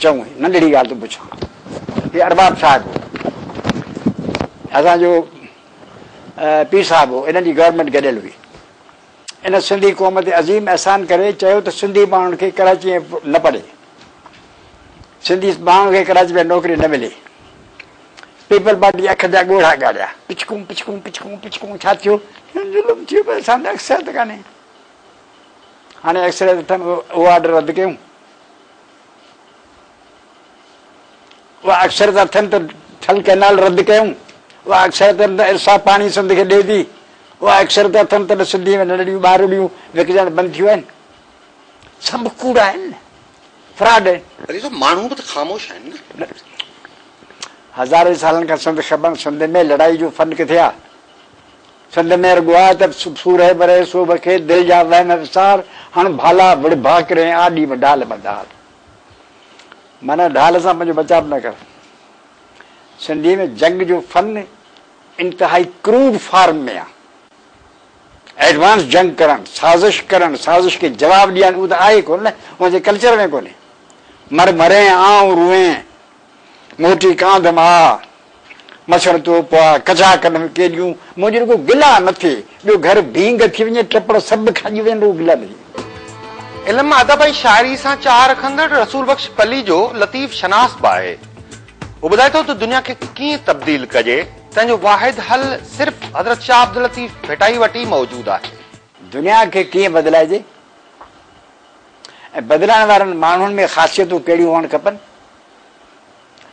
चऊं नंढड़ी ॻाल्हि थो पुछां हे अरबाब साहिब असांजो पीर साहिब हो इन्हनि जी गवर्नमेंट गॾियल हुई इन सिंधी क़ौम ते अज़ीम अहसान करे चयो त सिंधी माण्हुनि खे कराची में न पढ़े सिंधी माण्हुनि खे कराची में नौकिरी न मिले पीपल पार्टी अख जा ॻोढ़ा ॻाढ़िया पिचकूं पिचकूं पिचकूं पिचकूं छा थियो ज़ुल्म थियो पर असांजा अक्सरियत कान्हे हाणे अक्सरियत अथनि उहो ऑर्डर रद्द कयूं उहा अक्सरियत अथनि त ठल कैनाल रद्द कयूं उहा अक्सरियत अथनि त इर्सा पाणी सिंध खे ॾिए थी उहा अक्सरियत अथनि त सिंधी में नंढड़ियूं ॿारूड़ियूं विकिजण बंदि थियूं आहिनि सभु कूड़ा आहिनि फ्रॉड आहिनि माण्हू बि त ख़ामोश आहिनि न हज़ारे सालनि खां सिंध ख़बरु सिंध में लड़ाई जो फन किथे आहे सिंध में रुॻो आहे त सूरह बरे सोभ खे दिलि जा वहम विसार हाणे भाला विड़भा करे आॾी में ढाल ॿधाल माना ढाल सां पंहिंजो बचाव न कर सिंधी में जंग जो फन इंतिहाई क्रूड फॉर्म में आहे एडवांस जंग करणु साज़िश खे जवाबु ॾियणु उहो त आहे कोन न उनजे कल्चर में कोन्हे मर मरे आऊं रुए मोटी कांध मां मछड़ तो पवा कचा कन केॾियूं मुंहिंजी रुॻो गिला न थिए ॿियो घर भींग थी वञे टपड़ सभु खाई वेंदो गिला न थिए इल्म अदब ऐं शाइरी सां चाह रखंदड़ रसूल बख्श पली जो लतीफ़ शनास बि आहे वो ॿुधाए थो त दुनिया खे कीअं तब्दील कजे तंहिंजो वाहिद हल सिर्फ़ हज़रत शाह अब्दुल लतीफ़ भेटाई वटि ई मौजूदु आहे दुनिया खे कीअं बदिलाइजे ऐं बदिलाइण वारनि माण्हुनि में ख़ासियतूं कहिड़ियूं हुअणु खपनि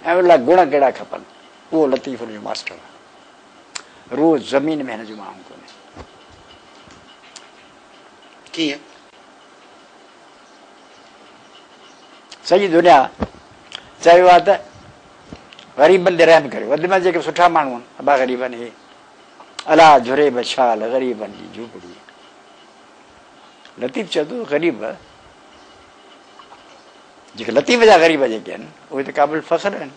ऐं उन लाइ गुण कहिड़ा खपनि उहो लतीफ़ जो मास्टर आहे रोज़ ज़मीन में हिन जो माण्हू कोन्हे कीअं सॼी दुनिया चयो आहे त ग़रीबनि ते रहम करियो वधि में जेके सुठा माण्हू आहिनि अबा ग़रीबनि हे अला झुरे बछाल ग़रीबनि जी झूपड़ी लतीफ़ चए थो ग़रीब जेके लतीफ़ जा ग़रीब जेके आहिनि उहे त क़ाबिल फ़ख्र आहिनि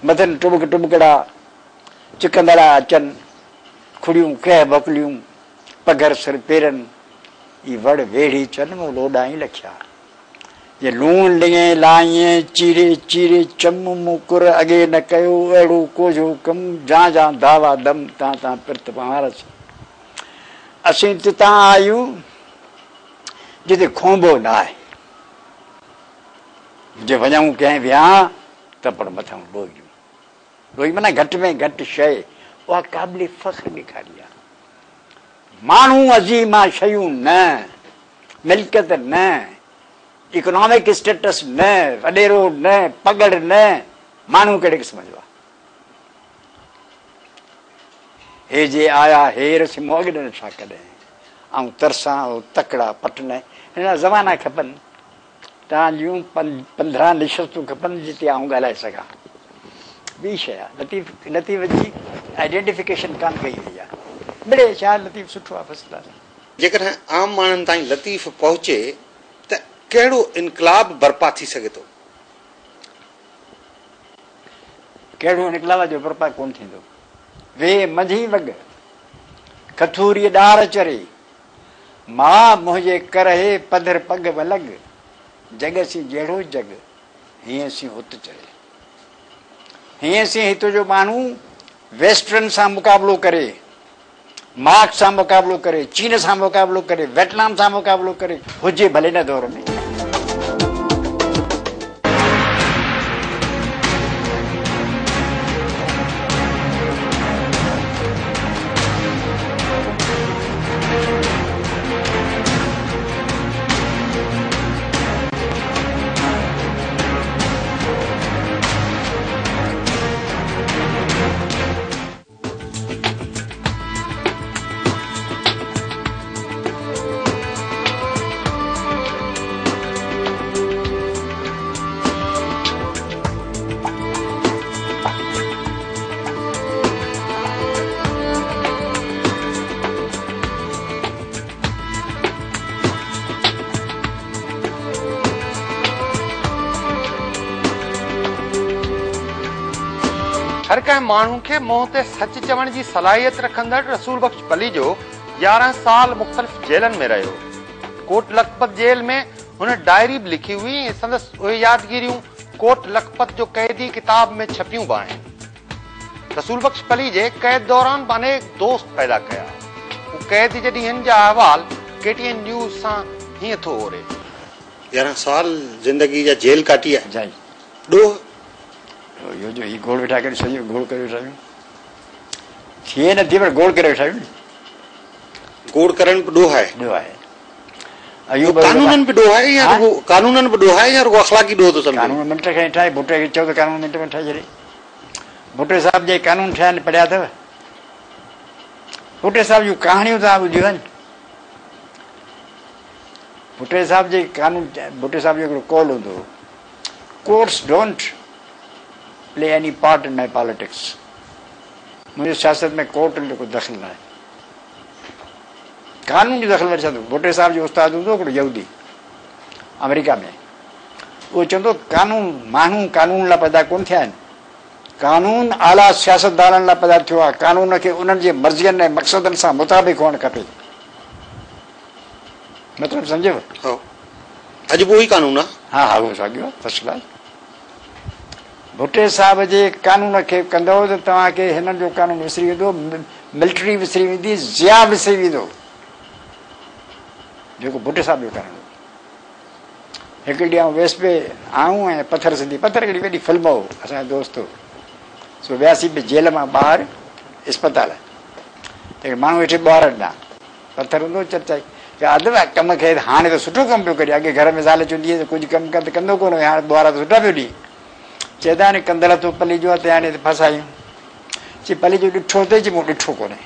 मथनि टुबकड़ा चिकंदड़ा अचनि खुड़ियूं कह बकलियूं पघर सिर पेरनि ई वड़ वेड़ी चन मूं लोॾाई लखिया ये लूण लिङे लाइए चीरे चीरे चम मुकुर अॻे न कयो अहिड़ो कोझो कम जा धावा दम तां पिर्त पारस असीं तितां आहियूं जिते खोंबो न आहे जे वञूं कंहिं विहां त पर मथां ॾोई माना घटि में घटि शइ उहा क़ाबिल फ़ख्र ॾेखारी आहे माण्हू अज़ीमा शयूं न मिल्कियत न इकोनॉमिक स्टेटस न वॾेरो न पगड़ न माण्हू कहिड़े क़िस्म जो आहे हे जे आया हेर सिमोग न छा कॾहिं ऐं तरसां तकड़ा पटन हिन ज़माना खपनि तव्हांजूं 15 निशस्तूं खपनि जिते आउं ॻाल्हाए सघां ॿी शइ आहे लतीफ़ जी आइडेंटिफिकेशन कान कई वई आहे मिड़े छा लतीफ़ सुठो आहे फस्ट क्लास जेकॾहिं आम माण्हुनि ताईं लतीफ़ पहुचे त कहिड़ो इनकलाब बर्पा थी सघे थो कहिड़ो इनकलाब जो बर्पा कोन थींदो वे मंझी वग कथूरी ॾार चरे मां मुंहिंजे करहे पधर पग वलग जग सी जहिड़ो जग हीअं सी हुत चरे हीअं सी हिते जो माण्हू वेस्टर्न सां मुक़ाबिलो करे मार्क्स सां मुक़ाबिलो करे चीन सां मुक़ाबिलो करे वियतनाम सां मुक़ाबिलो करे हुजे भले न दौर में हर कंहिं माण्हू खे मुंहं ते सच चवण जी सलाहियत रखंदड़ रसूल बख्श पली जो 11 साल मुख़्तलिफ़ जेलनि में रहियो कोट लखपत जेल में हुन डायरी भी लिखी हुई। संदसि उहे यादगिरियूं कोट लखपत जो कैदी किताब में छपियूं बि आहिनि। रसूल बख्श पली जे कैद दौरान अनेक दोस्त पैदा कया। कैद जे ॾींहनि जा अहवाल KTN न्यूज़ सां हीअं थो ओरे। 11 साल जिंदगी जा जेल काटी आहे। जाई ॾोह यो जो ही गोड़ वेठा करे सॼो गोड़ करे वेठा आहियूं। थिए नथी पर गोड़ करे वेठा आहियूं। गोड़ करण बि ॾोह आहे। ॾोह आहे। अयो कानूनन पे ॾोह आहे या रुगो कानूनन पे ॾोह आहे या रुगो अखलाकी ॾोह थो सम्झो? कानून मिंट खां ठाहे भुट्टे खे चओ त कानून मिंट में ठाहे छॾे। भुट्टे साहब जे कानून ठहिया आहिनि पढ़िया अथव? भुट्टे साहब जूं कहाणियूं तव्हां ॿुधियूं आहिनि? भुट्टे साहब जे कानून भुट्टे साहब जो हिकिड़ो कॉल हूंदो हो, courts don't play any part in my politics. मुंहिंजी सियासत में कोर्ट जो कोई दख़ल न आहे, कानून जो दख़ल वठी छॾंदो। भुट्टे साहब जो उस्ताद हूंदो हिकिड़ो यहूदी अमेरिका में, उहो चवंदो कानून माण्हू कानून लाइ पैदा कोन थिया आहिनि, कानून आला सियासतदाननि लाइ पैदा थियो आहे। कानून खे उन्हनि जे मर्ज़ियुनि ऐं मक़सदनि सां मुताबिक़ हुअणु खपे। मतिलबु सम्झव? अॼु बि उहो कानून आहे। हा हा उहो साॻियो फर्स्ट क्लास। भुट्टे साहब जे कानून खे कंदव त तव्हांखे हिननि जो कानून विसरी वेंदो, मिलिट्री विसरी वेंदी, ज़िया विसरी वेंदो, जेको भुट्टे साहब जो कानून। हिकु ॾींहुं वेस्ट पे आऊं ऐं पत्थर सिंधी, पत्थर हिकिड़ी वॾी फिल्म हो, असांजो दोस्त हो, सो वियासीं पे जेल मां ॿाहिरि अस्पताल, त माण्हू वेठे ॿाहिरि ॾांहुं पत्थर हूंदो चर्चा अधु कम खे हाणे त सुठो कमु पियो करे। अॻे घर में ज़ाल चवंदी त कुझु कमु कर त कंदो कोन, हाणे ॿार त सुठा पियो ॾी। चवंदा आहिनि कंदड़ तो पली जो आहे त हाणे फसायूं। चई पली जो ॾिठो अथई? चई मूं ॾिठो कोन्हे।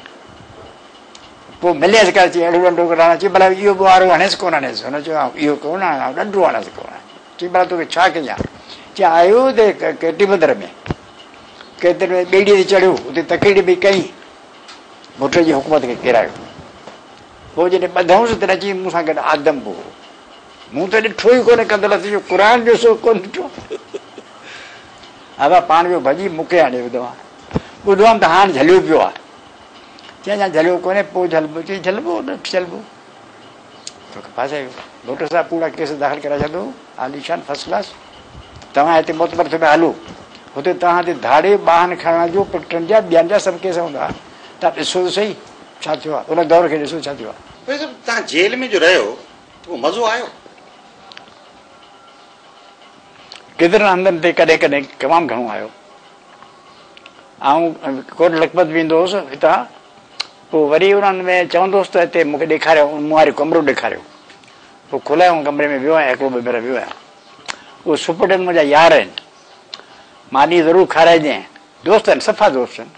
पोइ मिलियसि कर चई अहिड़ो ॾंडो कढाइणो। चई भला इहो ॿारु हणेसि कोन हणेसि? हुन चयो इहो कोन हणां, ॾंडो हणेसि कोन। चई भला तोखे छा कयां? चई आयो त टिबंदर में केतिरे ॿेड़ीअ ते चढ़ियो, उते तकड़ीअ बि कई, भुट्टे जी हुकूमत खे किरायो। पोइ जॾहिं ॿधऊंसि तॾहिं चई मूंसां गॾु आदम बि हो, मूं त ॾिठो ई कोन्हे कंदड़ जो क़ुर ॾिसो कोन ॾिठो। हा पाण जो भॼी मूंखे हाणे ॿुधो आहे, ॿुधो आहे त हाणे झलियो पियो आहे। चई अञा झलियो कोन्हे, पोइ झलबो। चई झलबो न झलबो, तोखे फासे वियो। भुट्टे साहब पूरा केस दाख़िल कराए छॾो, आलीशान फर्स्ट क्लास। तव्हां हिते मोतबर थो पिया हलो, हुते तव्हां ते धाड़े ॿाहनि खणण जो, पुटनि जा ॿियनि जा सभु केस हूंदा। तव्हां ॾिसो त सही छा थियो आहे, उन दौर खे ॾिसो छा थियो आहे। तव्हां जेल में जो रहियो उहो मज़ो आयो? केतिरनि हंधनि ते कॾहिं कॾहिं तमामु घणो आयो। ऐं कोट लखपत वेंदो हुउसि हितां, पोइ वरी उन्हनि में चवंदोसि त हिते मूंखे ॾेखारियो, मूं वारी कमिरो ॾेखारियो। पोइ खोलायो कमरे में वियो आहियां, हिकिड़ो ॿ भेरा वियो आहियां। उहे सुपरटेंट मुंहिंजा यार आहिनि, मां ॾींहुं ज़रूरु खाराइजांइ, दोस्त आहिनि, सफ़ा दोस्त आहिनि।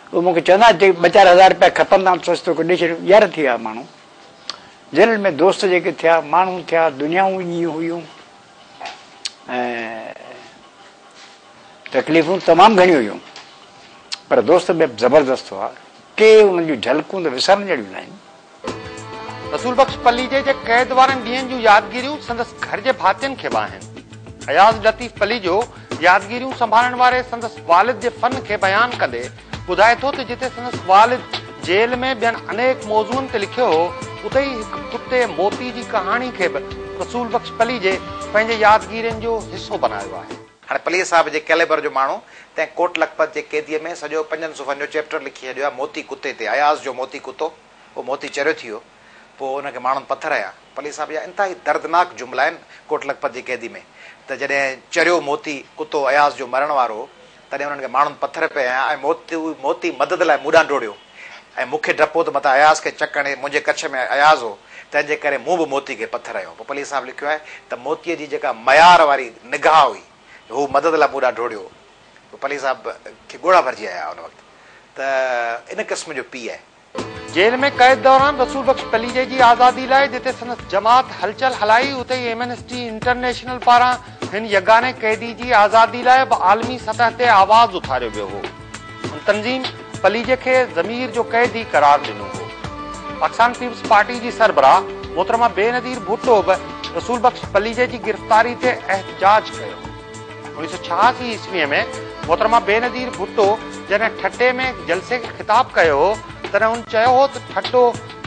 उहे मूंखे चवंदा 2-4 हज़ार रुपया खपंदा, सस्तो ॾेई छॾियो। यार थी विया माण्हू, जेल में दोस्त जेके थिया, माण्हू थिया, दुनियाऊं इहे हुयूं, ऐं तकलीफ़ूं तमामु घणियूं हुयूं, पर दोस्त बि ज़बरदस्त हुआ। के उन्हनि जूं झलकूं त विसरण जहिड़ियूं न आहिनि। रसूल बख्श पली जे कैद वारनि ॾींहंनि जूं यादगिरियूं संदसि घर जे भातियुनि खे बि आहिनि। अयाज़ लतीफ़ पली जो यादगिरियूं संभालण वारे संदसि वालिद जे फन खे बयानु कंदे ॿुधाए थो त जिते संदसि वालिद जेल में ॿियनि अनेक मौज़ूअनि ते लिखियो हो, उते ई हिकु कुते मोती जी कहाणी खे बि रसूल बख्श पली जे पंहिंजे यादगिरियुनि जो हिसो बनायो आहे। हाणे पलीअ साहिब जे कैलेबर जो माण्हू तंहिं कोट लखपत जे कैदीअ में सॼो 5 सुफ़्हनि जो चैप्टर लिखी छॾियो आहे मोती कुते ते। अयाज़ जो मोती कुतो, उहो मोती चरियो थी वियो, पोइ हुनखे माण्हुनि पथर हया। पली साहिब जा इंतिहाई दर्दनाक जुमिला आहिनि कोट लखपत जी कैदी में, त जॾहिं चरियो मोती कुतो अयाज़ जो मरण वारो हो, तॾहिं हुननि खे माण्हुनि पथर पिया ऐं मोती मदद लाइ मूं ॾांहुं डोड़ियो, ऐं मूंखे डपो त मथां अयाज़ खे चकणे, मुंहिंजे कच्छ में अयाज़ हो, तंहिंजे करे मूं बि मोती खे पथर हयो। पोइ पली साहिब लिखियो आहे त मोतीअ जी जेका मयार वारी निगाह हुई, हू मदद लाइ मूं ॾांहुं डोड़ियो। पोइ पली साहिब खे ॻोड़ा भरिजी आया उन वक़्तु, त इन क़िस्म जो पीउ आहे। जेल में कैद दौरान रसूल बख्श पलीजे जी आज़ादी लाइ जिते संदसि जमात हलचल हलाई, उते ई एमनेस्टी इंटरनेशनल पारां हिन यगाने कैदी जी आज़ादी लाइ बि आलमी सतह ते आवाज़ उथारियो वियो हो। तंज़ीम पलीजे खे ज़मीर जो कैदी करार ॾिनो हो। पाकिस्तान पीपल्स पार्टी जी सरबराह मोहतरमा बेनज़ीर भुट्टो बि रसूल बख्श पलीजे जी गिरफ़्तारी ते एहतजाज कयो। 1986 ईस्वीअ में मोहतरमा बेनज़ीर भुट्टो जॾहिं ठटे में जलसे खे ख़िताब कयो हो, तॾहिं हुन चयो हो त ठटो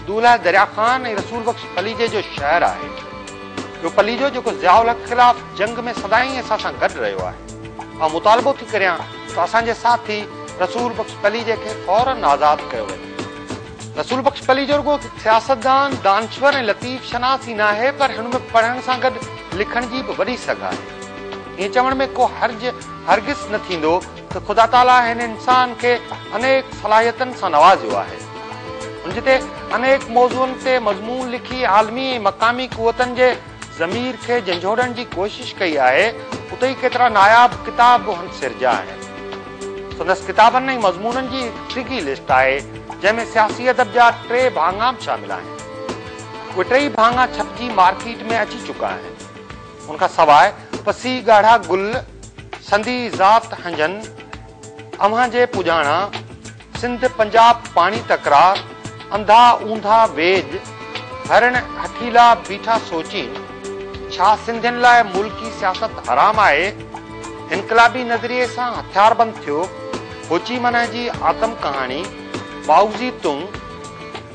दूल्हा दरिया ख़ान ऐं रसूल बख्श पलीजे जो शहर आहे। जो पलीजो जो ज़ियाउल हक़ खिलाफ़ जंग में सदाई असां सां गॾु रहियो आहे। मुतालबो थी करियां त असांजे साथी रसूल बख्श पलीजे खे फौरन आज़ाद कयो वञे। रसूल बख्श पलीजो रुगो सियासतदान, दानश्वर ऐं लतीफ़ शनास ई न आहे, पर हुन में पढ़ण सां गॾु लिखण जी बि वॾी सघ आहे। ईअं चवण में को हरगिज़ न थींदो त ख़ुदा ताला हिन इंसान खे अनेक सलाहियतनि सां नवाज़ियो आहे। हुन ते अनेक मौज़ूअनि ते मज़मून लिखी आलमी ऐं मक़ामी क़ुवतनि जे ज़मीर खे झंझोड़ण जी कोशिश कई आहे। उते ई केतिरा नायाब किताब हुन सिरजा आहिनि। संदसि किताबनि ऐं मज़मूननि जी डिघी लिस्ट आहे, जंहिंमें सियासी अदब जा 3 भाङा बि शामिल आहिनि। उहे 3 भाङा छपजी मार्केट में अची चुका आहिनि। उनखां सवाइ पसी ॻाढ़ा गुल, संदी ज़ात हंजन, अव्हां जे पुॼाणा, सिंध पंजाब पाणी तकरार, अंधा ऊंधा वेज, हरण हठीला बीठा सोचीन, छा सिंधियुनि लाइ मुल्की सियासत हराम आहे, इनकलाबी नज़रिए सां हथियारबंद थियो, होची मन जी आतम कहाणी, बाउज़ी तुंग,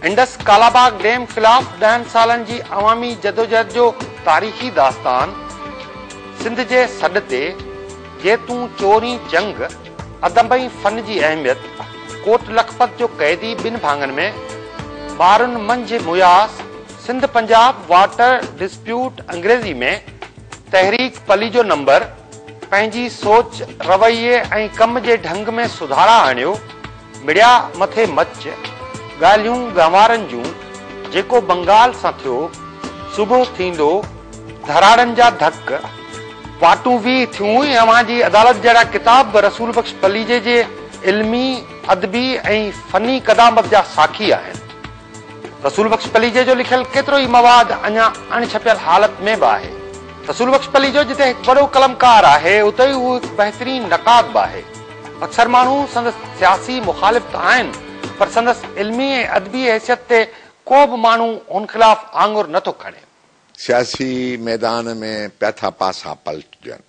इंडस कालाबाग डैम खिलाफ़ 10 सालनि जी अवामी जदोजहद जो तारीख़ी दास्तान, सिंध जे सॾ ते जे तूं चोरी जंग, अदबई फन जी अहमियत, कोट लखपत जो कैदी 2 भाङनि में, ॿारनि मंझि मुयास, सिंध पंजाब वाटर डिस्प्यूट अंग्रेज़ी में, तहरीक पलीजो नंबर, पंहिंजी सोच रवैये ऐं कम जे ढंग में सुधारा आणियो, मिड़िया मथे मच, ॻाल्हियूं गंवारनि जूं, जेको बंगाल सां थियो, सुबुह थींदो, धराड़नि जा धक, वाटूं वी थियूं, अव्हां जी अदालत जहिड़ा किताब रसूल बख्श पलीजे जे इल्मी, अदबी ऐं फनी क़दामत जा साखी आहिनि। रसूल बख्श पलीजे जो लिखियल केतिरो ई मवाद अञा अणछपियल हालत में बि आहे। रसूल बख्श पलीजो जिते हिकु वॾो कलमकार आहे, उते ई उहो हिकु बहितरीन नक़ाद बि आहे। अक्सर माण्हू संदसि सियासी मुखालिफ़ त आहिनि, पर संदसि इल्मी ऐं अदबी हैसियत ते को बि माण्हू हुन ख़िलाफ़ आंगुर नथो खणे। सियासी मैदान में पिया था पासा पलटजनि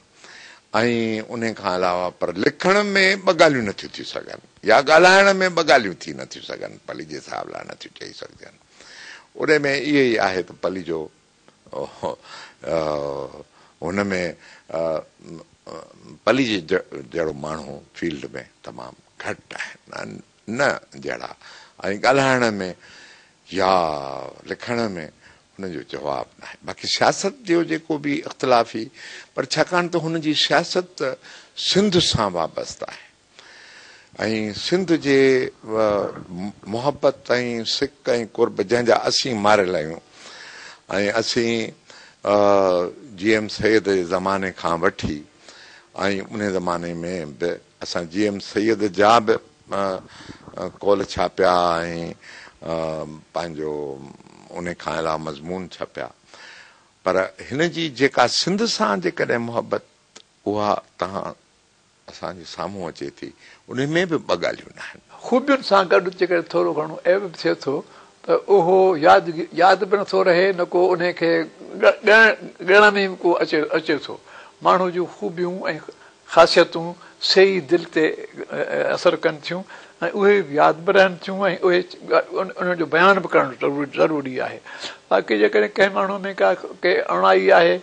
ऐं उन खां अलावा पर लिखण में 2 ॻाल्हियूं नथियूं थी सघनि, या ॻाल्हाइण में 2 ॻाल्हियूं थी नथियूं सघनि, पलीजे साहिब लाइ नथियूं चई सघजनि। उन में इहो ई आहे त पलीजो हुन में पलीजे जहिड़ो माण्हू फील्ड में तमामु घटि आहिनि, न जहिड़ा, ऐं ॻाल्हाइण में या लिखण में हुनजो जवाबु न आहे। बाक़ी सियासत जो जेको बि इख़्तिलाफ़ी, पर छाकाणि त हुनजी सियासत सिंध सां वाबस्तु आहे ऐं सिंध जे मुहबत ऐं सिक ऐं कुर्ब जंहिंजा असीं मारियल आहियूं, ऐं असीं GM सैयद जे ज़माने खां वठी ऐं उन ज़माने में बि असां GM सैयद जा बि कॉल छापिया ऐं पंहिंजो उन खां अलावा मज़मून छपिया, पर हिन जी जेका सिंध सां जेकॾहिं मुहबत उहा तव्हां असांजे साम्हूं अचे थी, उन में बि 2 ॻाल्हियूं न आहिनि। ख़ूबियुनि सां गॾु जेकॾहिं थोरो घणो ऐब थिए थो त उहो यादि बि नथो रहे, न को उनखे ॻण में को अचे थो। माण्हू जूं ख़ूबियूं ऐं ख़ासियतूं सही दिलि ते असरु कनि थियूं ऐं उहे यादि बि रहनि थियूं ऐं उहे उनजो बयानु बि करणु ज़रूरी आहे। बाक़ी जेकॾहिं कंहिं माण्हू में का अणाई आहे,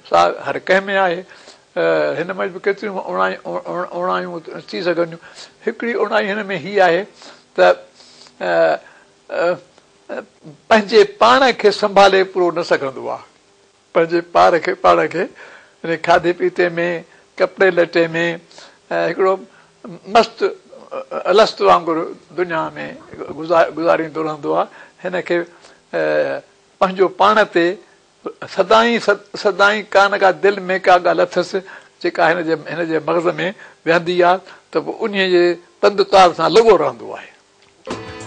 सा हर कंहिं में आहे, हिन में बि केतिरियूं उणायूं थी सघनि। हिकिड़ी उणाई हिन में हीअ आहे त पंहिंजे पाण खे संभाले पूरो न सघंदो आहे। पंहिंजे पाण खे खाधे पीते में, कपिड़े लटे में हिकिड़ो मस्तु अलस्त वांगुरु दुनिया में गुज़ारींदो रहंदो आहे। हिन खे पंहिंजो पाण ते सदाई का न का दिलि में का ॻाल्हि अथसि जेका हिन जे मग़ज़ में वेहंदी आहे, त पोइ उन जे तंदुतार सां लॻो रहंदो आहे।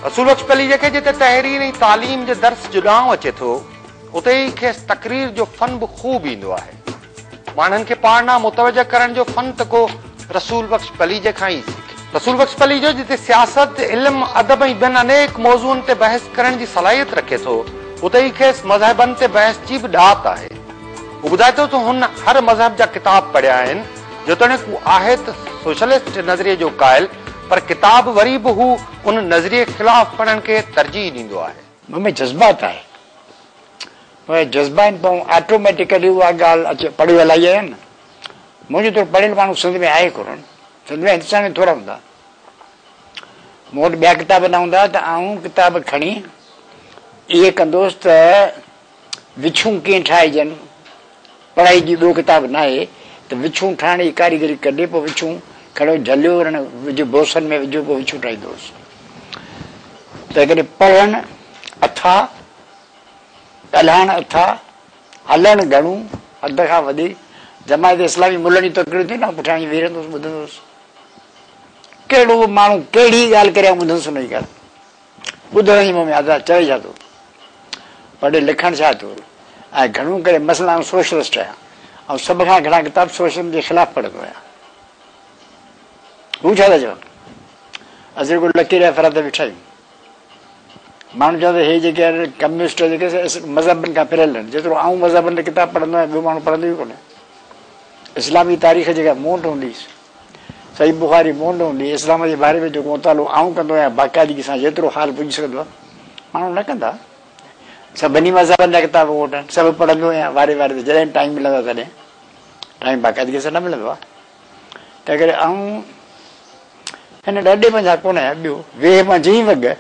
रसूल बख्श पलीजे खे जिते तहरीर ऐं तालीम जे दर्स जुॾांव अचे थो, उते ई खेसि तक़रीर जो फन बि ख़ूब ईंदो आहे। माण्हुनि खे पाढ़ना मुतवजह करण जो फन त को रसूल बख्श पलीजे खां ई सीखे। रसूल बख्श पलीजो जिते सियासत, इल्म, अदब ऐं ॿियनि अनेक मौज़ूअनि ते बहस करण जी सलाहियत रखे थो, उते ई खेसि मज़हबनि ते बहस जी बि ॾात आहे। हू ॿुधाए थो त हुन हर मज़हब जा किताब पढ़िया आहिनि, जेतोणीकि हू आहे त सोशलिस्ट नज़रिए जो क़ाइल, पर किताब वरी बि हू उन नज़रिए ख़िलाफ़ पढ़ण खे तरजीह ॾींदो आहे। मूं में जज़्बात आहे, उहे जज़्बा आहिनि, पोइ ऑटोमेटिकली उहा ॻाल्हि अचे। पढ़ियो इलाही आहे न, मुंहिंजो थोरो पढ़ियल माण्हू सिंध में आहे कोन, सिंध में हिंदुस्तान में थोरा हूंदा। मूं वटि ॿिया किताब न हूंदा त आऊं किताब खणी इहे कंदुसि त विछूं कीअं ठाहिजनि। पढ़ाई जी ॿियो किताब न आहे त विछूं ठाहिण जी कारीगरी कढे, पोइ विछूं खणो झलियो विझो बोसन में विझो, पोइ विछूं ठाहींदोसि। त करे पढ़णु अथा, ॻाल्हाइणु अथा, हलणु घणो, हद खां वधीक। जमायत इस्लामी मुलनि जी तकड़ियूं थियूं न, पुठियां वेही रहंदुसि ॿुधंदुसि। कहिड़ो माण्हू कहिड़ी ॻाल्हि करे ॿुधंदुसि हुनजी ॻाल्हि, ॿुधण जी मूं में आज़ादु। चवे छा थो, पढ़े लिखणु छा थो। ऐं घणो करे मसला आउं सोशलिस्ट आहियां, ऐं सभ खां घणा किताब सोशलिज्म जे ख़िलाफ़ पढ़ंदो आहियां। हू छा था चवनि, असां को लकीर अफ़राद वेठा आहियूं। माण्हू चवंदो हे जेके कम्यूनिस्ट जेके मज़हबनि खां फिरियल आहिनि, जेतिरो आउं मज़हबनि ते किताब पढ़ंदो आहियां ॿियो माण्हू पढ़ंदो ई कोन्हे। इस्लामी तारीख़ जेका मोंड हूंदी, सही बुख़ारी मोंड हूंदी, इस्लाम जे बारे में जेको मुतालो आउं कंदो आहियां बाक़ाइदगी सां, जेतिरो हाल पुॼी सघंदो आहे माण्हू न कंदा। सभिनी मज़हबनि जा किताब वठनि, सभु पढ़ंदो आहियां वारे वारे ते, जॾहिं टाइम मिलंदो आहे तॾहिं। टाइम बाक़ाइदगी सां न मिलंदो आहे, तंहिं करे आउं हिन ॾाढे मज़ा कोन आहियां। ॿियो वेह मां जी वॻ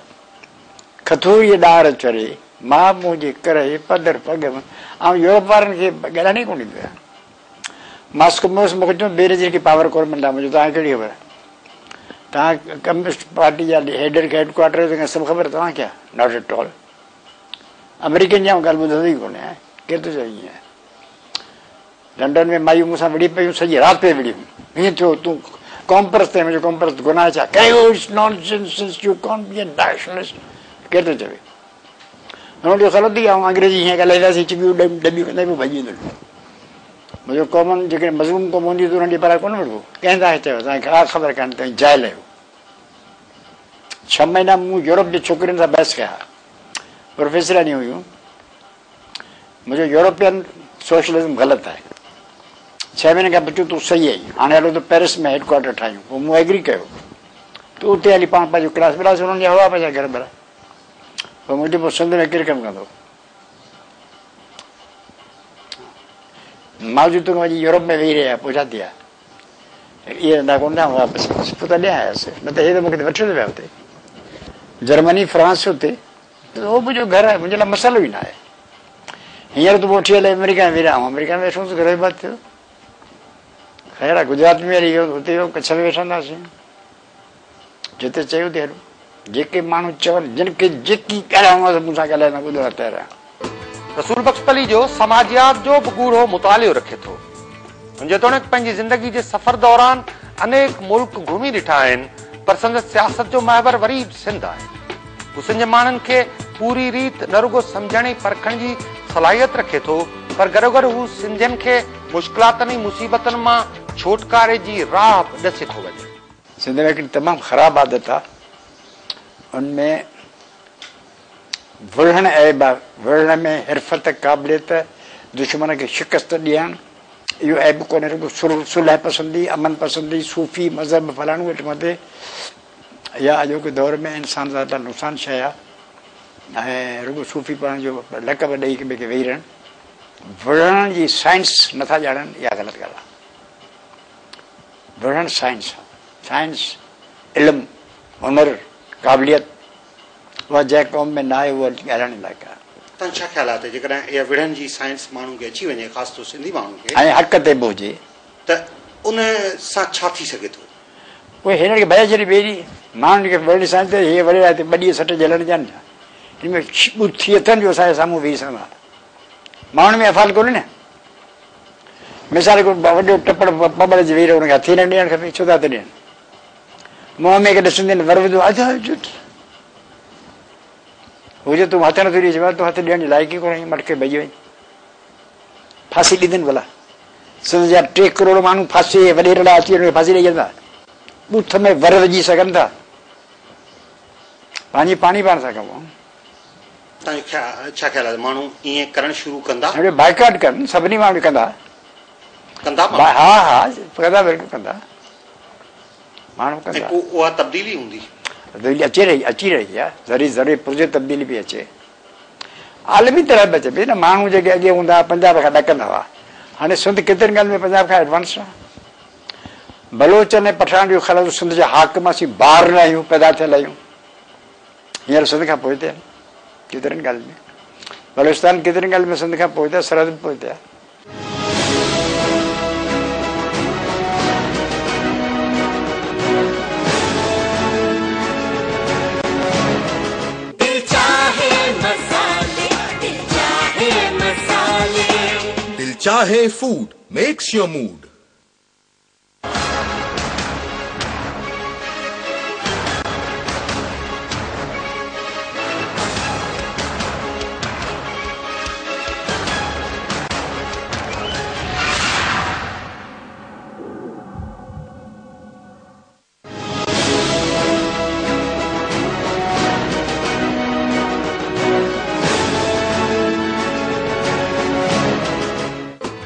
खथूरीअ ॾार चरे, मां मुंहिंजे करे पधर पग में। ऐं यूरोप वारनि खे ॻाल्हाइण ई कोन ईंदो आहे। मास्को मूंखे चयो बेनज़ीर खे पावर कोन मिलंदा। मुंहिंजो तव्हांखे कहिड़ी ख़बर, तव्हां कम्यूनिस्ट पार्टी जा हेडर खे हेडक्वार्टर सभु ख़बर तव्हांखे आहे? Not at all. अमेरिकन जी ॻाल्हि ॿुधंदो ई कोन्हे, केरु थो चए ईअं। लंडन में मायूं मूंसां विड़ी पियूं, सॼी राति पे विड़ियूं, हीअं थियो तूं कॉम्प्रस ते, मुंहिंजो कॉम्प्रस गुनाह छा कयो, केरु थो चवे। हुनजो ग़लती आहे, अंग्रेजी हीअं ॻाल्हाईंदासीं, चिकियूं डबियूं कंदा पोइ भॼी वेंदो। मुंहिंजो कॉमन जेके मज़मून क़ौम हूंदी त उन्हनि जे पारां कोन वठिबो। कंहिं तव्हांखे चयो, असांखे ख़ासि ख़बर कान्हे, तव्हां जाइल आहियो। 6 महीना मूं यूरोप जी छोकिरियुनि सां बहस कया, प्रोफेसरानियूं हुयूं। मुंहिंजो यूरोपियन सोशलिज़म ग़लति आहे। 6 महीने खां पुछियो तूं सही आई, हाणे हलो त पेरिस में हेडक्वार्टर ठाहियूं। पोइ मूं एग्री कयो, तूं उते हली पाण पंहिंजो क्लास मिलासीं, हुननि जा हुआ पंहिंजा घर भरा। पोइ मुंहिंजो पोइ सिंध में केरु कमु कंदो। माउजू तूं वञी यूरोप में वेही रहिया, पोइ छा थी आहे, इहे धंधा कोन था वापसि। पोइ त ॾियां आयासीं, न त हे त मूंखे वठी विया हुते जर्मनी फ्रांस। हुते त उहो मुंहिंजो घर आहे, मुंहिंजे लाइ मसालो ई न आहे। हींअर तूं वठी हले अमेरिका में वेठा आऊं, अमेरिका में वेठोसि, घर जी बात थियो। ख़ैर आहे, गुजरात में हली वियो, हुते वियो, कच्छ में वेठंदासीं, जिते चयो ते हलो। जेके माण्हू चवनि, जिन खे जेकी ॻाल्हाइणो मूंसां ॻाल्हाइण ॿुधण तयार आहियां। रसूल बख्श पली जो समाजियात जो बि गूढ़ो मुतालियो रखे थो। जेतोणीकि पंहिंजी ज़िंदगी जे सफ़र दौरान अनेक मुल्क घुमी ॾिठा आहिनि, पर संदसि सियासत जो महवर वरी बि सिंध आहे। हू सिंध जे माण्हुनि खे पूरी रीत न रुगो सम्झण ऐं परखण जी सलाहियत रखे थो, पर गॾोगॾु हू सिंधियुनि खे मुश्किलातनि ऐं मुसीबतनि मां छुटकारे जी राह बि ॾसे थो वञे। सिंध में हिकिड़ी तमामु ख़राबु आदत आहे, उनमें विढ़ण ऐब आहे। विढ़ण में हिरफत, क़ाबिलियत, दुश्मन खे शिकस्त ॾियणु, इहो ऐब कोन्हे। रुगो सुलह पसंदी, अमन पसंदी, सूफ़ी मज़हब फलाणो वेठि मथे। इहा अॼोके दौर में इंसान सां ॾाढा नुक़सान शइ आहे। ऐं रुगो सूफ़ी पढ़ण जो लक़ब ॾेई ॿिए खे वेही रहणु, विढ़ण जी साइंस नथा ॼाणनि, इहा ग़लति ॻाल्हि आहे। विढ़ण साइंस आहे, साइंस इल्मु, हुनर, क़ाबिलियत, उहा जंहिं क़ौम में न आहे उहा ॻाल्हाइण लाइक़ु आहे। तव्हां छा ख़्यालु आहे त जेकॾहिं इहा विढ़ण जी साइंस माण्हू खे अची वञे, ख़ासि तौर सिंधी माण्हू खे, ऐं हक़ ते बि हुजे, त उन सां छा थी सघे थो? उहे हिन खे भॼ छॾी ॿेड़ी माण्हुनि खे विढ़ण साइंस ते इहे वॾे हिते 2 ॾींहं सट जलण ॼानि छा, हिन में ॿुथी अथनि जो असांजे साम्हूं वेही सघंदा। माण्हुनि में अफ़ाल कोन्हे न। मिसाल को वॾो टपड़ पबड़ जे वेही रहो, हुनखे हथी न ॾियणु खपे, छो था ॾियनि। मुंहं में ॾिसंदे वर विधो हुजे, तूं हथ नथो ॾेई चवां, तूं हथ ॾियण जी लाइक़ु ई कोन्हे, मटके भॼी वञे। फांसी ॾींदनि भला। सिंध जा 3 करोड़ माण्हू फांसी वॾे रड़ा अची हुनखे फांसी ॾेई वेंदा। ॿुथ में वर विझी सघनि था, पंहिंजी पाणी पाण सां कमु। तव्हांजो छा ख़्यालु आहे, माण्हू ईअं करणु शुरू कंदा? बाइकाट कनि, सभिनी माण्हू कंदा। हा कंदा, बिल्कुलु कंदा, माण्हू कंदा। उहा तब्दीली हूंदी, तब्दीली अची रही आहे, ज़रूरी पुरजे तब्दीली बि अचे। आलमी तरह बि अचे पई न। माण्हू जेके अॻे हूंदा पंजाब खां ॾकंदा हुआ, हाणे सिंध केतिरनि ॻाल्हि में पंजाब खां एडवांस आहे। बलोचन ऐं पठान जो ख़्याल सिंध जा हाकिम असीं ॿार न आहियूं, पैदा थियल आहियूं, हींअर सिंध खां पोइ ते केतिरनि ॻाल्हि में। बलोचिस्तान केतिरनि ॻाल्हि में सिंध खां पोइ ते, सरहद पोइ ते आहे। Chahe food makes your mood.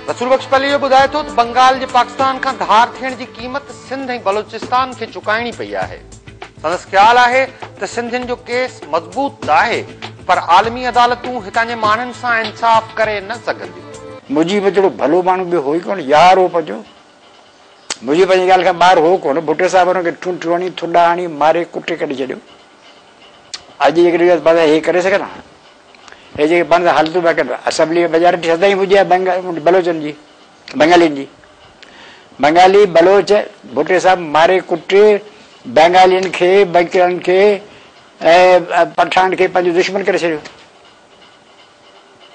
रसूल बख्श पली ॿुधाए थो त बंगाल जे पाकिस्तान खां धार थियण जी क़ीमत सिंध ऐं बलोचिस्तान खे चुकाइणी पई आहे। संदसि ख़्यालु आहे त सिंधियुनि जो केस मज़बूत त आहे, पर आलमी अदालतूं हितां जे माण्हुनि सां इंसाफ़ करे न सघंदियूं। मुजीब जहिड़ो भलो माण्हू ॿियो हो ई कोन, यार हो पंहिंजो। मुंहिंजी पंहिंजी ॻाल्हि खां ॿाहिरि हो कोन। भुटे साहिब हुनखे ठुंठ हणी थुॾा हणी मारे कुटे कढी छॾियो। अॼु जेकॾहिं हे करे सघनि, हे जेके पाण हालतूं पिया कनि, असेंबली मेजॉरिटी सदाईं हुजे आहे बलोचनि जी, बंगालियुनि जी। बंगाली बलोच भुटे साहिब मारे कुटे बंगालियुनि खे, बंकिरनि खे ऐं पठान खे पंहिंजो दुश्मन करे छॾियो।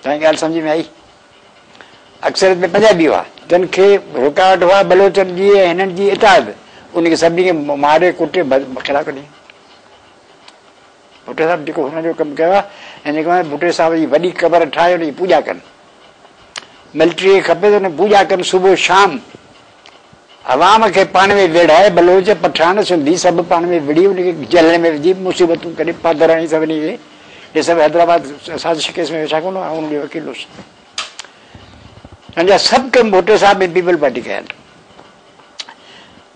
तव्हांजी ॻाल्हि सम्झ में आई? अक्सरियत में पंजाबी हुआ, जिन खे रुकावट हुआ बलोचनि जी ऐं हिननि जी इताद, उनखे सभिनी खे मारे कुटे खड़ा कढी। भुटे साहिब जेको हुनजो कमु कयो आहे, हिन खां भुटे साहिब जी वॾी क़बर ठाहे हुनजी पूॼा कनि। मिलिट्री खपे त हुन पूॼा कनि सुबुह शाम। अवाम खे पाण में विढ़ाए, बलोच पठान सिंधी सभु पाण में विढ़ी हुनखे जेल में विझी मुसीबतूं करे पादर हणी सभिनी खे। हे सभु हैदराबाद साज़िश केस में वेठा कोन, हुनजो वकील हुउसि। हिनजा सभु कम भुटे साहिब ऐं पीपल पार्टी कया आहिनि।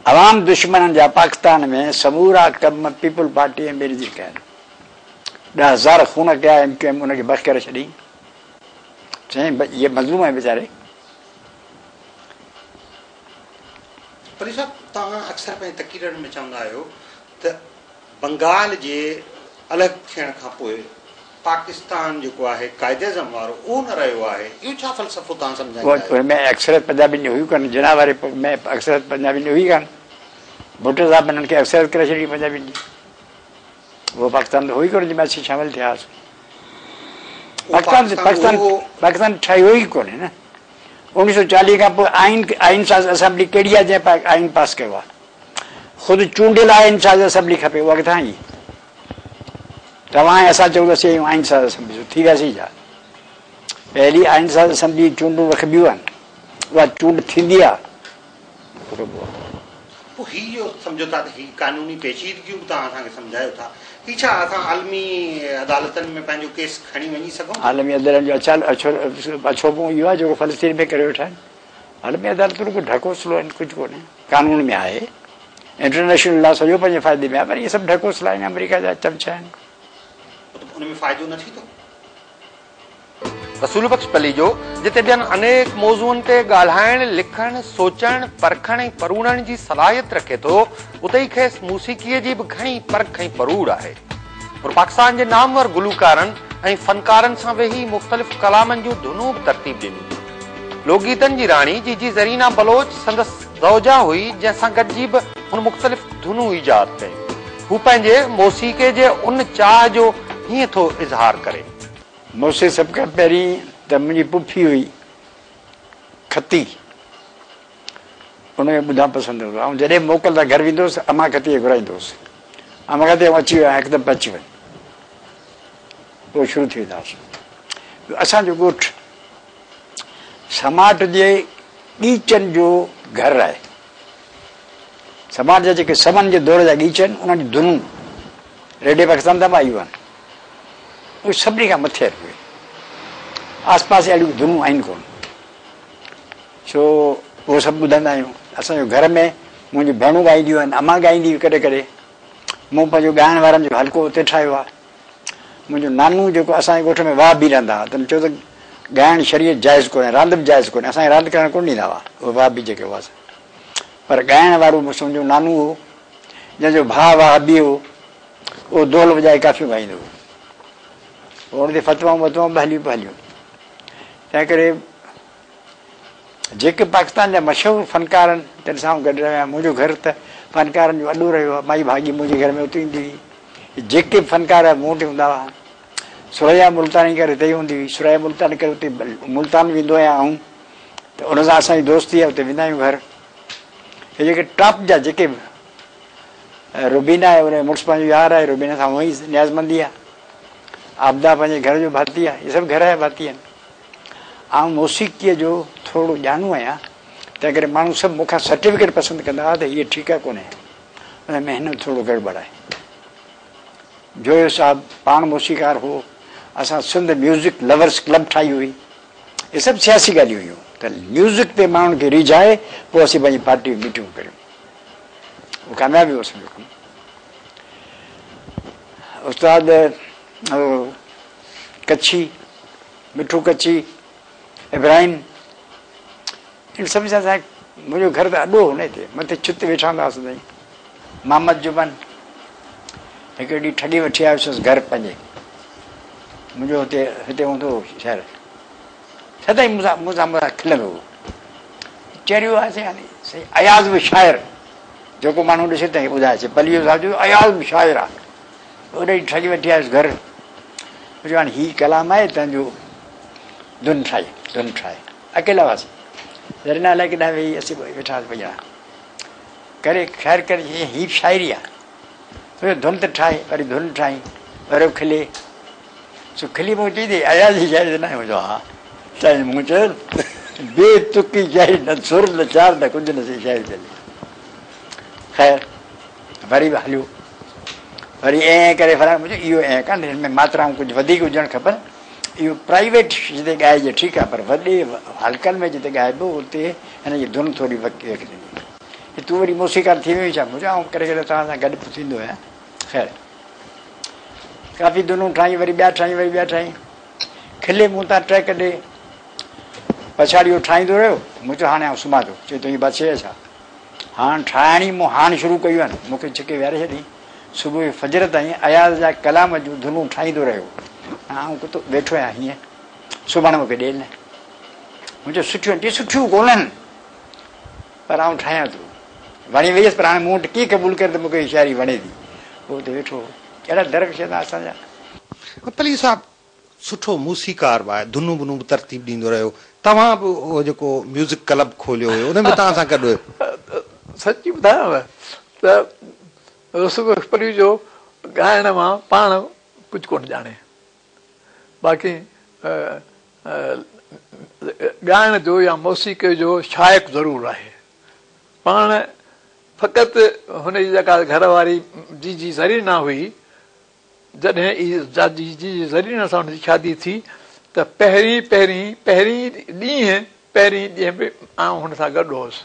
अवाम दुश्मननि जा पाकिस्तान में समूरा कम पीपल पार्टी ऐं ॿियनि जी कया आहिनि। 10,000 खून कया MQM उनखे बख़ करे छॾी। चई इहे मज़लूम आहे वीचारे। परी साहब, तव्हां अक्सर पंहिंजे तक़रीरनि में चवंदा आहियो त बंगाल जे अलॻि थियण खां पोइ पाकिस्तान जेको आहे क़ाइदे आज़म वारो उहो न रहियो आहे। इहो छा फ़लसफ़ो तव्हां सम्झाईंदा आहियो? हुनमें अक्सरियत पंजाबी हुई कान, जिना वारे में अक्सरियत पंजाबी हुई कान। भुटे साहिब हिननि खे अक्सरियत करे छॾी पंजाबी जी। वो पाकिस्तान हुई कोन जंहिंमें असीं शामिल थियासीं। पाकिस्तान ठहियो ई कोन्हे न। 1940 खां पोइ आइन साज़ असेंबली कहिड़ी आहे जंहिं आइन पास कयो आहे? ख़ुदि चूंडियल आइन साज़ असेंबली खपे, उहा किथां ई? तव्हां ऐं असां चऊं त असीं आइन साज़ असेंबली थी वियासीं छा? पहिरीं आइन साज़ असेंबली चूंडूं रखबियूं आहिनि, उहा चूंड थींदी आहे। पोइ हीउ सम्झो था त हीउ कानूनी पेचीदगियूं तव्हां असांखे सम्झायो था, हीउ छा असां आलमी अदालतनि में पंहिंजो केस खणी वञी सघूं? आलमी अदालत जो अछोपो इहो आहे जेको फ़लस्तीन में करे वेठा आहिनि। आलमी अदालतुनि को ढकोसलो आहिनि, कुझु कोन्हे। कानून में आहे, इंटरनेशनल लॉ सॼो पंहिंजे फ़ाइदे में आहे, पर इहे सभु ढकोसला आहिनि, अमेरिका जा चमचा आहिनि। उनमें फ़ाइदो न थी थो। रसूल बख्श पली जो जिते ॿियनि अनेक मौज़ूअनि ते ॻाल्हाइण, लिखण, सोचण, परखण ऐं परूड़ण जी सलाहियत रखे थो, उते ई खेसि मूसीक़ीअ जी बि घणी परख ऐं परूड़ आहे। और पाकिस्तान जे नामवर गुलकारनि ऐं फनकारनि सां वेही मुख़्तलिफ़ कलामनि जूं धुनूं बि तरतीब ॾिनियूं। लोकगीतनि जी राणी जीजी ज़रीना बलोच संदसि ज़ौजा हुई, जंहिंसां गॾिजी बि हुन मुख़्तलिफ़ धुनूं ईजाद कयूं। हू पंहिंजे मौसीक़े जे उन चाह जो हीअं थो इज़हार करे। मूंखे सभ खां पहिरीं त मुंहिंजी पुफी हुई खती, उनखे ॿुधणु पसंदि हूंदो। ऐं जॾहिं मोकल घर वेंदो हुउसि, अमा खतीअ घुराईंदो हुउसि। अमा खती अची वियो हिकदमि पची वञ, पोइ शुरू थी वेंदा हुआसीं। असांजो ॻोठु समाट जे ॻीचनि जो घरु आहे। समाट जा जेके समन जे दौर जा ॻीच आहिनि, उन्हनि जी धुनूं रेडियो पाकिस्तान तां आयूं आहिनि। उहे सभिनी खां मथे हुए। आस पास अहिड़ियूं धुनूं आहिनि कोन, छो उहो सभु ॿुधंदा आहियूं। असांजो घर में मुंहिंजी भेणूं ॻाईंदियूं आहिनि, अमा ॻाईंदी हुई कॾहिं कॾहिं। मूं पंहिंजो ॻाइण वारनि जो हल्को उते ठाहियो आहे। मुंहिंजो नानू जेको असांजे ॻोठ में वाह बि रहंदा हुआ त चयो त ॻाइणु शरीर जाइज़ कोन्हे, रांदि बि जाइज़ कोन्हे, असांखे रांदि करणु कोन ॾींदा हुआ उहे वाह बि जेके हुआसीं। पर ॻाइण वारो मुंहिंजो नानू हो जंहिंजो भाउ वाह बि हो, उहो दोल वॼाए काफ़ियूं ॻाईंदो हुओ। हुन ते फतवाऊं वतवाऊं बि हलियूं हलियूं। तंहिं करे जेके पाकिस्तान जा मशहूरु फ़नकार आहिनि तिन सां गॾु रहिया। मुंहिंजो घर त फ़नकारनि जो अॾो रहियो आहे, माई भाॼी मुंहिंजे घर में उते ईंदी हुई। जेके फ़नकार मूं वटि हूंदा हुआ, सुरैया मुल्तानी करे हिते ई हूंदी हुई, सुरैया मुल्तानी करे उते मुल्तान वेंदो आहियां आऊं, त उन सां असांजी दोस्ती आहे, उते वेंदा आहियूं घर। हे जेके टॉप जा जेके रुबीना आहे, उन मुड़ुसु पंहिंजो यार आहे, रुबीना सां उहो ई न्याज़मंदी आहे, आबदा पंहिंजे घर जो भाती आहे, इहे सभु घर जा भाती आहिनि। आउं मौसीक़ीअ जो थोरो ॼाणू आहियां, तंहिं करे माण्हू सभु मूंखां सर्टिफिकेट पसंदि कंदा हुआ त इहे ठीकु आहे कोन्हे, हुन में हिन थोरो गड़बड़ आहे। जोयो साहब पाण मौसीक़ार हो, असां सिंध म्यूज़िक लवर्स क्लब ठाही हुई, इहे सभु सियासी ॻाल्हियूं हुयूं त म्यूज़िक ते माण्हुनि खे रिझाए पोइ असीं पंहिंजी पार्टी मीटिंग करियूं। उहो कामयाबी हो असांजो कमु। उस्ताद कच्छी, मिठू कच्छी, इब्राहिम, इन सभिनी सां असांखे मुंहिंजो घर त अॾो हो न, हिते मथे छित वेठा हूंदा हुआसीं। मोहम्मद जुबन हिकु ॾींहुं ठगी वठी आयुसि घर पंहिंजे, मुंहिंजो हिते हूंदो हो शहर, सदाईं मूंसां खिलंदो हो। चहिरियो आहे साईं अयाज़ बि शाइर, जेको माण्हू ॾिसे त ॿुधाए पलीअ साहिब जो अयाज़ बि शाइर आहे। ओॾे ठगी वठी आयुसि घर, मुंहिंजो हाणे हीउ कलाम आहे तव्हांजो, धुन ठाहे अकेला हुआसीं, ज़रीना अलाए केॾा वेही असीं वेठा हुआसीं भईया करे ख़ैर करे हीअ शाइरी आहे, धुन त ठाहे, वरी धुन ठाही, वरी खिले, सो खिली मूंखे चई थी अयाज़ जी शाइरी न आहे। मुंहिंजो हा साईं, मूं चयो बेतुकी शाइरी न सुर न चार न कुझु न सही शाइरी चली। ख़ैर वरी बि हलियो, वरी ऐं करे फलाणे, मुंहिंजो इहो ऐं कान, हिन में मात्राऊं कुझु वधीक हुजणु खपनि, इहो प्राइवेट जिते ॻाइजे ठीकु आहे, पर वॾे हल्कनि में जिते ॻाइबो उते हिन जी धुन थोरी वक़्तु तूं वरी मौसीक़ार थी वई छा? मुंहिंजो आउं करे करे तव्हां सां गॾु थींदो आहियां। ख़ैर काफ़ी धुनूं ठाही, वरी ॿिया ठाही, खिले मूं तां ट्रैक ॾे, पछाड़ी उहो ठाहींदो रहियो। मूं चयो हाणे आउं सुम्हां थो, चयो तुंहिंजी बस आहे छा? हाणे ठाहिणी मूं हाणे शुरू कयूं आहिनि, मूंखे छिके विहारे छॾी। सुबुह फजर ताईं अयाज़ जा कलाम जूं धुनूं ठाहींदो रहियो। आउं कुतो वेठो आहियां हीअं, सुभाणे मूंखे ॾे न। मुंहिंजो सुठियूं कोन्हनि, पर आउं ठाहियां थो, वणी वई हुयसि, पर हाणे मूं वटि कीअं क़बूल करे त मूंखे शाइरी वणे थी। पोइ हुते वेठो, अहिड़ा दरख़्श असांजा। पली साहब सुठो मूसीक़ार बि आहे, धुनूं वुनूं बि तरतीब ॾींदो रहियो। तव्हां बि उहो जेको म्यूज़िक क्लब खोलियो हुयो, उन में तव्हां सां गॾु हुयो? सची ॿुधायांव त रसूल परी जो ॻाइण मां पाण कुझु कोन ॼाणे, बाक़ी ॻाइण जो या मौसीक़े जो शाइक़ु ज़रूरु आहे। पाण फ़क़ति हुनजी जेका घर वारी जी ज़रीना हुई, जॾहिं जी ज़रीना सां हुनजी शादी थी त पहिरीं ॾींहं बि आउं हुन सां गॾु हुउसि।